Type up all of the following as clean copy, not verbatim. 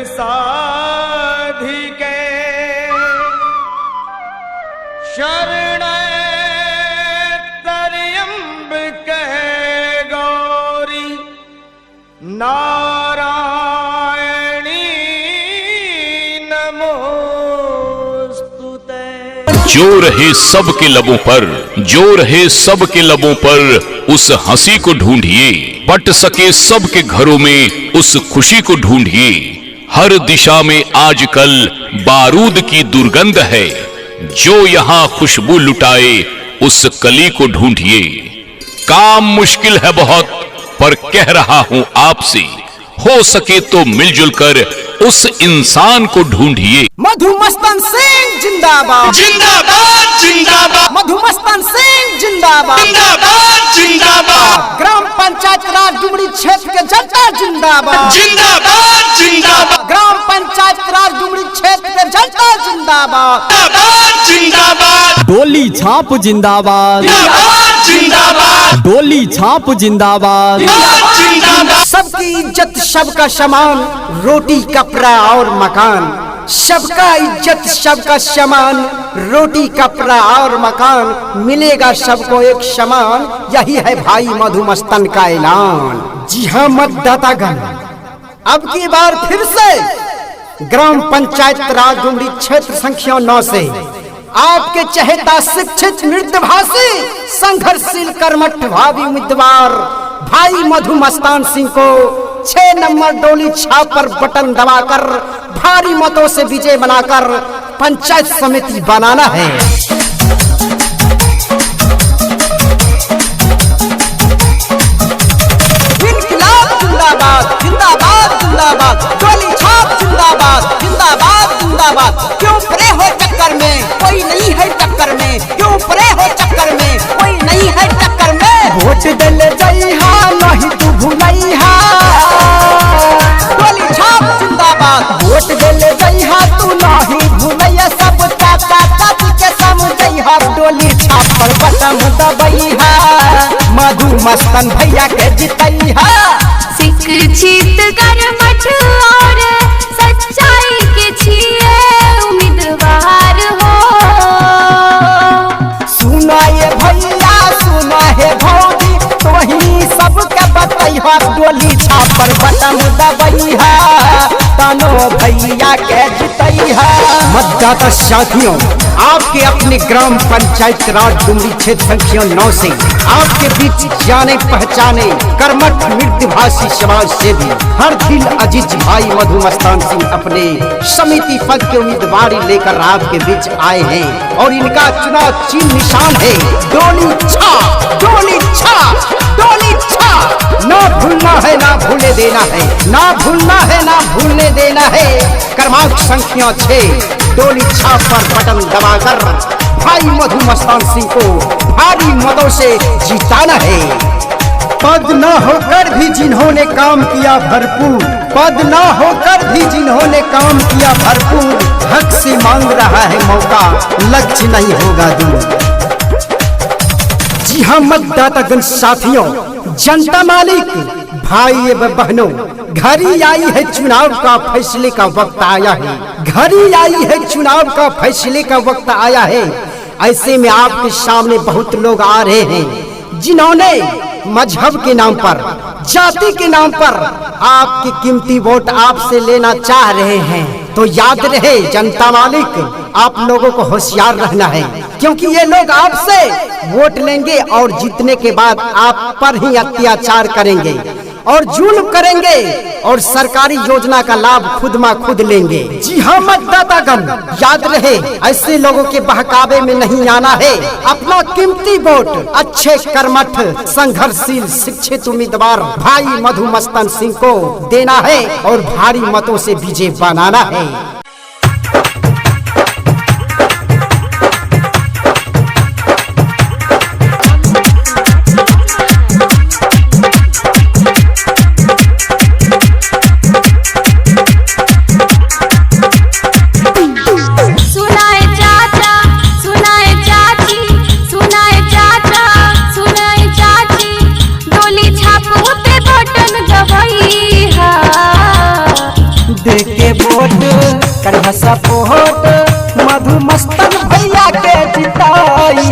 साधिके शरण त्र्यंबके गौरी नारायणी नमोस्तुते। जो रहे सबके लबों पर, जो रहे सबके लबों पर उस हंसी को ढूंढिए, बट सके सबके घरों में उस खुशी को ढूंढिए। हर दिशा में आजकल बारूद की दुर्गंध है, जो यहाँ खुशबू लुटाए उस कली को ढूंढिए। काम मुश्किल है बहुत, पर कह रहा हूं आपसे, हो सके तो मिलजुल कर उस इंसान को ढूंढिए। मधुमस्तन सिंह जिंदाबाद जिंदाबाद जिंदाबाद, मधुमस्तन सिंह जिंदाबाद जिंदाबाद जिंदाबाद, ग्राम पंचायत राज डुमरी क्षेत्र के जनता जिंदाबाद जिंदाबाद जिंदाबाद, ग्राम पंचायत राज डुमरी क्षेत्र के जनता जिंदाबाद जिंदाबाद, डोली छाप जिंदाबाद, जिंदाबाद, डोली छाप जिंदाबाद। जिंदाबाद। सबकी इज्जत सबका समान, रोटी कपड़ा और मकान। सबका इज्जत सबका समान, रोटी कपड़ा और मकान, मिलेगा सबको एक समान। यही है भाई मधुमस्तन का ऐलान। जी हाँ मतदातागण, अब की बार फिर से ग्राम पंचायत राज डुमरी क्षेत्र संख्या 9 से आपके चहेता शिक्षित मृदभाषी संघर्षशील कर्मठ भावी उम्मीदवार भाई मधुमस्तान सिंह को 6 नंबर डोली छाप पर बटन दबाकर भारी मतों से विजय बनाकर पंचायत समिति बनाना है। इनकलाब जिंदाबाद जिंदाबाद जिंदाबाद, डोली छाप जिंदाबाद जिंदाबाद जिंदाबाद। क्यों परे हो चक्कर में, कोई नहीं है टक्कर में। क्यों परे हो चक्कर में, कोई नहीं है टक्कर में। वोट दले जइहा नहीं तू भूलइहा, डोली छाप जिंदाबाद। वोट दले जइहा तू नहीं भूलइहा, सब चाचा चाची के समझइहा। डोली छाप पर बटन दबइहा, मधुमस्तन भैया के जितइहा। शिक्षित कर्मठ और सच्चाई के छिए उम्मीदवार हो। सुना ये भैया सुना है भौजी, तो ही सबके बतैहा। डोली छाप पर बटन दबैहा, तानो भैया के जितैहा। मतदाता साथियों, आपके अपने ग्राम पंचायत राज डुमरी क्षेत्र संख्या 9 से आपके बीच जाने पहचाने कर्मठ मृदभाषी समाज सेवी हर दिल अजीज भाई मधुमस्तान सिंह अपने समिति पद के उम्मीदवारी लेकर आपके बीच आए हैं। और इनका चुनाव चिन्ह निशान है डोली छाप, डोली छाप, डोली छाप। ना भूलना है ना भूलने देना है, ना भूलना है ना भूलने देना है। क्रमांक संख्या 6 डोली छाप पर बटन दबाकर भाई मधुमस्तान सिंह को भारी मतों से जिताना है। पद न होकर भी जिन्होंने काम किया भरपूर, पद न होकर भी जिन्होंने काम किया भरपूर, हक से मांग रहा है मौका, लक्ष्य नहीं होगा दूर। जी हाँ मतदातागण साथियों, जनता मालिक भाई एवं बहनों, घड़ी आई है चुनाव का फैसले का वक्त आया है। घड़ी आई है चुनाव का फैसले का वक्त आया है। ऐसे में आपके सामने बहुत लोग आ रहे हैं जिन्होंने मजहब के नाम पर, जाति के नाम पर आपकी कीमती वोट आपसे लेना चाह रहे हैं। तो याद रहे जनता मालिक, आप लोगों को होशियार रहना है, क्योंकि ये लोग आपसे वोट लेंगे और जीतने के बाद आप पर ही अत्याचार करेंगे और जुल्म करेंगे और सरकारी योजना का लाभ खुद में खुद लेंगे। जी हाँ मतदातागण, याद रहे ऐसे लोगों के बहकावे में नहीं आना है। अपना कीमती वोट अच्छे कर्मठ संघर्षशील शिक्षित उम्मीदवार भाई मधुमस्तान सिंह को देना है और भारी मतों से विजय बनाना है।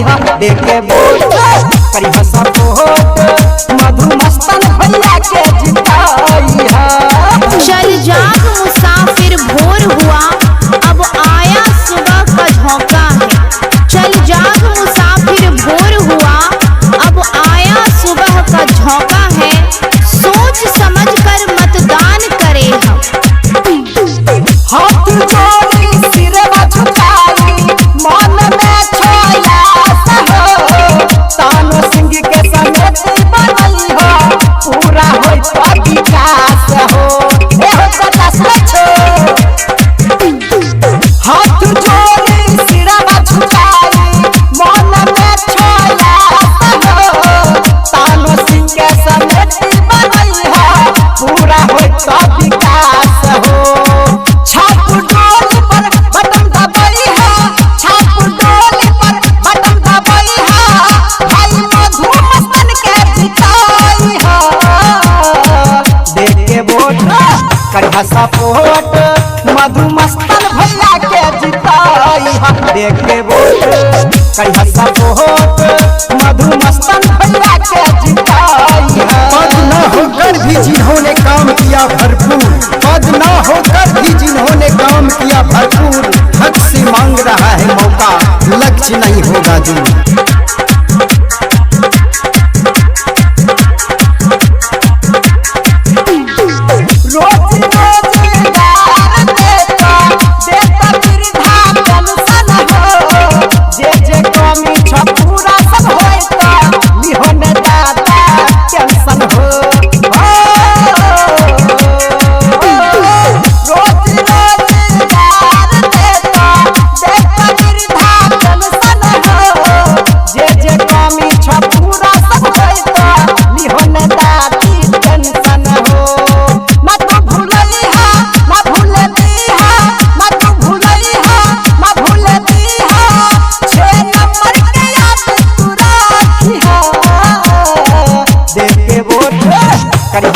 जिताई देखे वोट करी सपोर्ट मधुमस्तन भैया के जिताई। चल जाग मुसाफिर भोर हुआ अब आया सुबह का झोंका है। चल जाग मुसाफिर भोर हुआ अब आया सुबह का झोंका है। सोच समझ कर मतदान करें हम। हाथ जोड़ी सिरवा झुकाई मन में छोया हो तानो सिंह के समेत बनई हो पूरा होई तो विकास हो एहो सदा सचो। हाथ जोड़ी सिरवा झुकाई मन में छोया हो तानो सिंह के समेत बनई हो पूरा होई तो विकास हो। छाप डोल पर बटन दबाई है छाप डोल पर बटन दबाई है भाई मधुमस्तन के जिताई है देखे वोट करिहा सपोर्ट मधुमस्तन भैया के जिताई है देखे वोट करिहा सपोर्ट मधुमस्तन भैया के जिताई है। पद न होकर भी जिन्होंने काम किया भरपूर, पद न होकर भी जिन्होंने काम किया भरपूर, हक से मांग रहा है मौका लक्ष्य नहीं होगा दूर।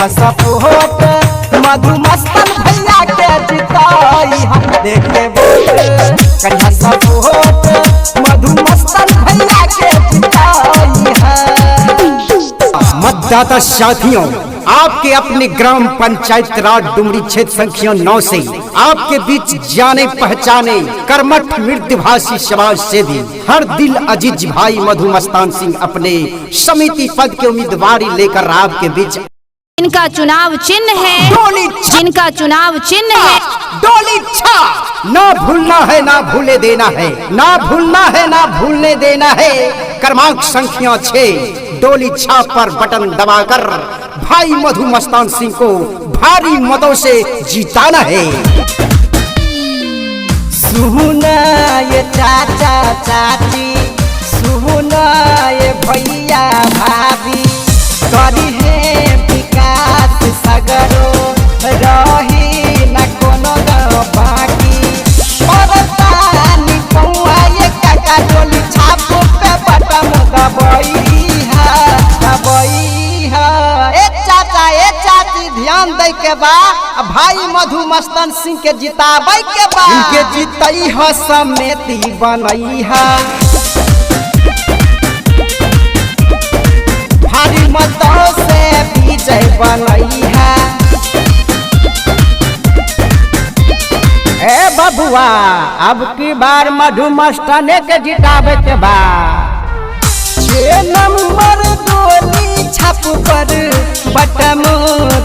सपोर्ट मधुमस्तन भैया के जिताई देखे वोट करिहा सपोर्ट मधुमस्तन भैया के जिताई है। मतदाता साथियों, आपके अपने ग्राम पंचायत राज डुमरी क्षेत्र संख्या 9 से आपके बीच जाने पहचाने कर्मठ मृदभाषी समाज सेवी हर दिल अजीज भाई मधुमस्तान सिंह अपने समिति पद के उम्मीदवारी लेकर आपके बीच। जिनका चुनाव चिन्ह है डोली जिनका चुनाव चिन्ह है डोली छा ना भूलना है ना भूले देना है, ना भूलना है ना भूलने देना है। क्रमांक संख्या 6 डोली छाप पर बटन दबाकर भाई मधुमस्तान सिंह को भारी मतों से जिताना है। सुना ये चाचा चाची सुना ये भैया भाभी करी है विकास सगरो रही न कोनो बाकी ये काका डोली छाप पे बटन दबाई है। ए चाचा ए चाची ध्यान दे के बा भाई मधुमस्तन सिंह के जिताबै के बा इनके जितई ह समिति बनई है भारी मतों से विजय बनई है। ए बबुआ अब की बार मधुमस्तन के जितावे के बा 6 नंबर डोली छाप पर बटन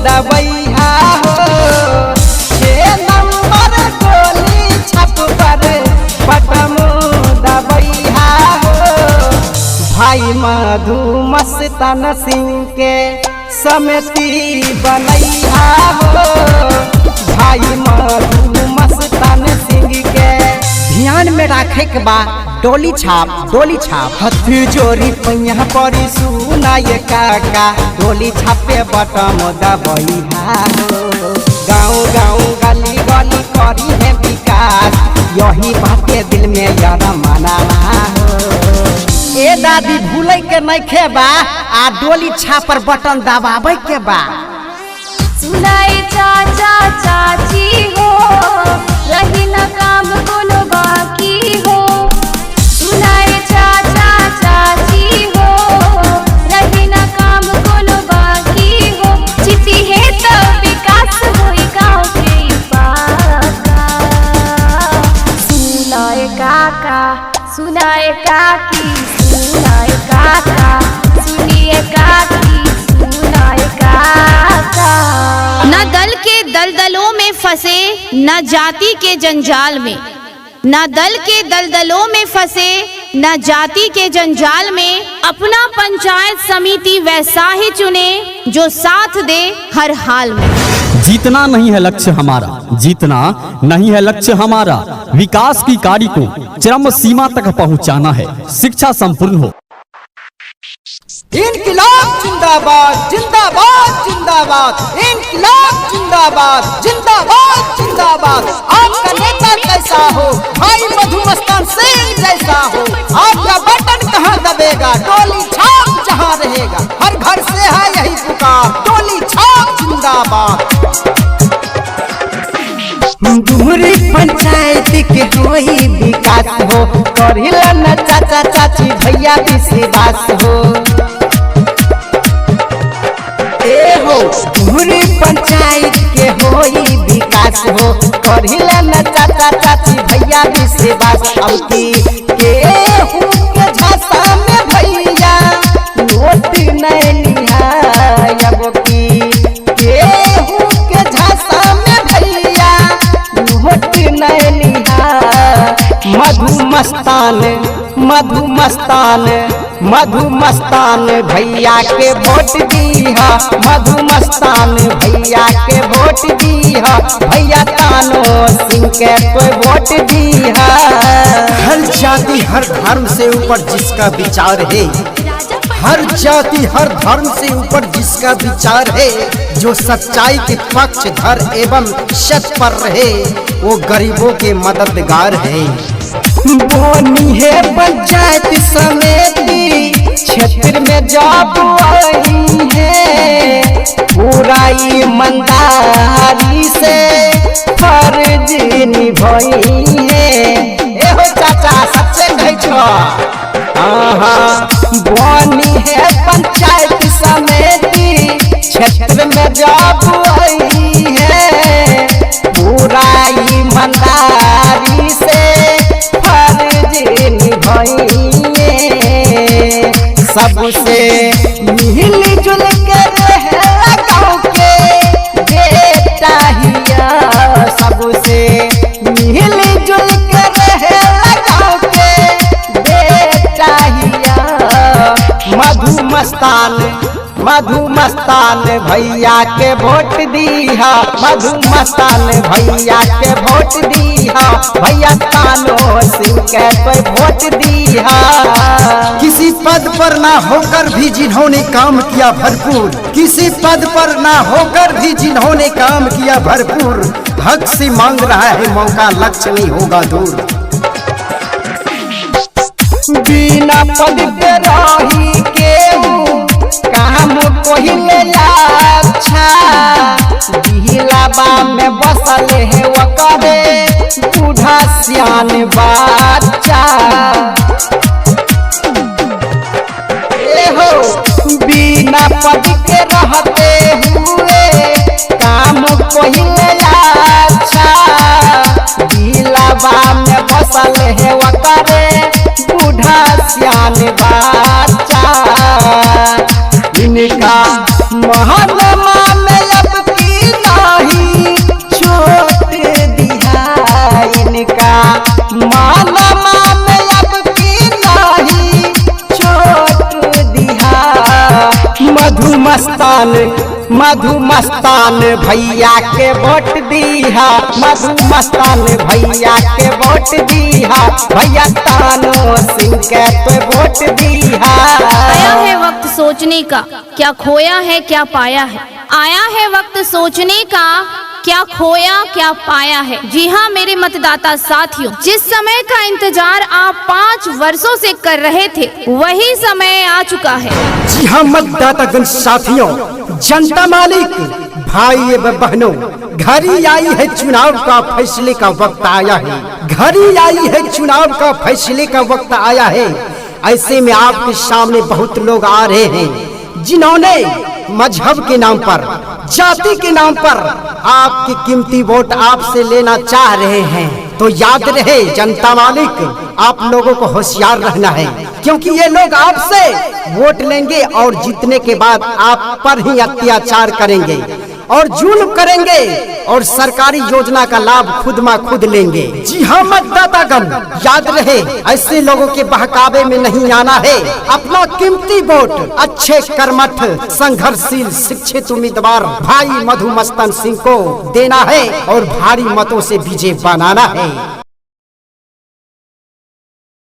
दबैया हो 6 नंबर डोली छाप पर बटन दबैया हो भाई मधुमस्तान सिंह के समिति बनैया हो भाई मधुमस्तान सिंह के ध्यान में रखे के बाद डोली छाप हथ जोड़ी पैया परी सुना ये काका डोली छापे बटन दबैया हो गाँव गाँव गली गली करी है विकास यही बात के दिल में यार मना हो। ए दादी भूले के नहीं खेबा आ डोली छाप पर बटन दबावे के बा। सुनाई चाचा चाची हो रही न काम कोनो बाकी हो सुनाई चाचा काकी सुनाए काका, सुनिए काकी सुनाए काका। न दल के दलदलों में फंसे, न जाति के जंजाल में, न दल के दलदलों में फंसे, न जाति के जंजाल में, अपना पंचायत समिति वैसा ही चुने जो साथ दे हर हाल में। जीतना नहीं है लक्ष्य हमारा, जीतना नहीं है लक्ष्य हमारा, विकास की गाड़ी को चरम सीमा तक पहुंचाना है, शिक्षा संपूर्ण हो। इनकलाब जिंदाबाद जिंदाबाद जिंदाबाद, इनकलाब जिंदाबाद जिंदाबाद जिंदाबाद। आपका नेता कैसा हो भाई मधु मस्तान सिंह जैसा हो, आपका बटन कहाँ दबेगा टोली छाप जहाँ रहेगा, हर घर से है यही पुकार टोली छाप जिंदाबाद। डुमरी पंचायत के होई विकास हो, करिला न चाचा चाची भैया विश्वास हो। हो डुमरी पंचायत के होई विकास हो, करिला न चाचा चाची भैया विश्वास। अब की केहू के झांसा में भैया नोट नहीं लिया, अब की केहू के झांसा में भैया नोट नहीं लिया। मधु मस्तान मधु मस्तान मधु मस्तान भैया के वोट दीहा, मधु मस्तान भैया के वोट दीहा, भैया तानो सिंह के तो वोट दीहा। हर जाति हर धर्म से ऊपर जिसका विचार है, हर जाति हर धर्म से ऊपर जिसका विचार है, जो सच्चाई के पक्षधर एवं सच पर रहे, वो गरीबों के मददगार है। बोनी है पंचायत समिति क्षेत्र में जब आई है, पूरा ईमानदारी से फर्ज निभाई है। एहो चाचा सच्चे कहे छो, बोनी है पंचायत समिति क्षेत्र में जब आई है, पूरा ईमानदारी से सबसे मिल जुल के रहे गाँव के बेटा हिया, सबसे मिल जुल के रहे गाँव के बेटा हिया। मधु मस्तान भैया के वोट दीहा, मधु मस्तान भैया के वोट दीहा, भैया तानो सिंह के कोई वोट दीहा। किसी पद पर ना होकर भी जिन्होंने काम किया भरपूर, किसी पद पर ना होकर भी जिन्होंने काम किया भरपूर, हक से मांग रहा है मौका लक्ष्य नहीं होगा दूर। बिना पद पे रही केहू काम कोहिले अच्छा, दिलाबा में बसल है वकरे बूढ़ा सियान बच्चा। हो बिना पद के रहते हुए काम कोहिले अच्छा, दिलाबा में बसल है वकरे बूढ़ा सियान बच्चा। इनका महानमा में अब की नहीं छोट दिया, इनका महानमा में अब की नहीं छोट दिया। मधु मस्तान भैया के वोट दीहा, मधु मस्तान भैया के वोट दीहा, भैया तानो सिंह के तो वोट दीहा। आया है वक्त सोचने का क्या खोया है क्या पाया है, आया है वक्त सोचने का क्या खोया क्या पाया है। जी हाँ मेरे मतदाता साथियों, जिस समय का इंतजार आप 5 वर्षों से कर रहे थे वही समय आ चुका है। जी हाँ मतदातागण साथियों, जनता मालिक भाई एवं बहनों, घड़ी आई है चुनाव का फैसले का वक्त आया है, घड़ी आई है चुनाव का फैसले का वक्त आया है। ऐसे में आपके सामने बहुत लोग आ रहे हैं जिन्होंने मजहब के नाम पर, जाति के नाम पर आपकी कीमती वोट आपसे लेना चाह रहे हैं। तो याद रहे जनता मालिक, आप लोगों को होशियार रहना है, क्योंकि ये लोग आपसे वोट लेंगे और जीतने के बाद आप पर ही अत्याचार करेंगे और जुल्म करेंगे और सरकारी योजना का लाभ खुद में खुद लेंगे। जी हाँ मतदातागण, याद रहे ऐसे लोगों के बहकावे में नहीं आना है। अपना कीमती वोट अच्छे कर्मठ संघर्षशील शिक्षित उम्मीदवार भाई मधु मस्तन सिंह को देना है और भारी मतों से विजय बनाना है।